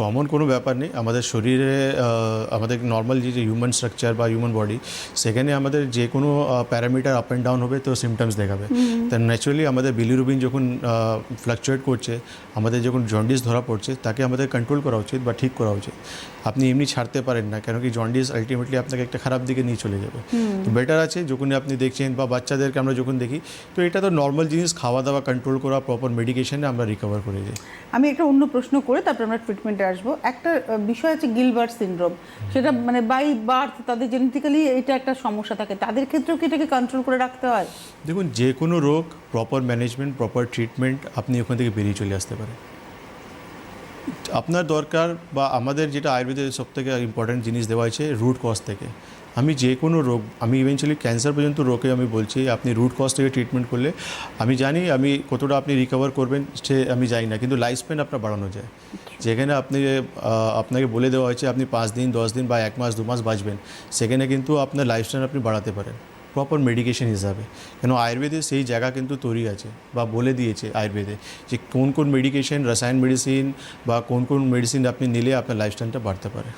Common কোনো ব্যাপার নেই। আমাদের শরীরে আমাদের নর্মাল যে হিউম্যান স্ট্রাকচার বা হিউম্যান বডি, সেখানে আমাদের যে কোনো প্যারামিটার আপ অ্যান্ড ডাউন হবে তো সিমটমস দেখাবে। তা ন্যাচুরালি আমাদের বিলিরুবিন যখন ফ্লাকচুয়েট করছে, আমাদের যখন জন্ডিস ধরা পড়ছে, তাকে আমাদের কন্ট্রোল করা উচিত বা ঠিক করা উচিত। আপনি এমনি ছাড়তে পারেন না, কেন কি জন্ডিস আলটিমেটলি আপনাকে একটা খারাপ দিকে নিয়ে চলে যাবে। তো বেটার আছে যখন আপনি দেখছেন বা বাচ্চাদেরকে আমরা যখন দেখি, তো এটা তো নর্মাল জিনিস, খাওয়া দাওয়া কন্ট্রোল করা, প্রপার মেডিকেশনে আমরা রিকভার করে যাই। আমি একটা অন্য প্রশ্ন করে তারপর আমরা ট্রিটমেন্টে আসবো। একটা বিষয় আছে গিলবার্ট সিনড্রোম, সেটা মানে বাই বার্থ তাদের জেনেটিক্যালি এটা একটা সমস্যা থাকে, তাদের ক্ষেত্রেও কি এটাকে কন্ট্রোল করে রাখতে হয়? দেখুন, যে কোনো রোগ প্রপার ম্যানেজমেন্ট, প্রপার ট্রিটমেন্ট, আপনি ওখান থেকে বেরিয়ে চলে আসতে পারেন। আপনার দরকার বা আমাদের যেটা আয়ুর্বেদের সবথেকে ইম্পর্ট্যান্ট জিনিস দেওয়া হয়েছে রুট কজ থেকে। আমি যে কোনো রোগ, আমি ইভেনচুয়ালি ক্যান্সার পর্যন্ত রোগে আমি বলছি আপনি রুট কজ থেকে ট্রিটমেন্ট করলে, আমি জানি আমি কতটা আপনি রিকভার করবেন সে আমি জানি না, কিন্তু লাইফ স্প্যান আপনার বাড়ানো যায়। যেখানে আপনাকে বলে দেওয়া হয়েছে আপনি 5 দিন 10 দিন বা 1 মাস 2 মাস বাঁচবেন, সেখানে কিন্তু আপনার লাইফ স্প্যান আপনি বাড়াতে পারেন প্রপার মেডিকেশন হিসাবে। কেন আয়ুর্বেদে সেই জায়গা কিন্তু তৈরি আছে বা বলে দিয়েছে আয়ুর্বেদে যে কোন কোন মেডিকেশন, রসায়ন মেডিসিন বা কোন কোন মেডিসিন আপনি নিলে আপনার লাইফ স্প্যানটা বাড়তে পারে।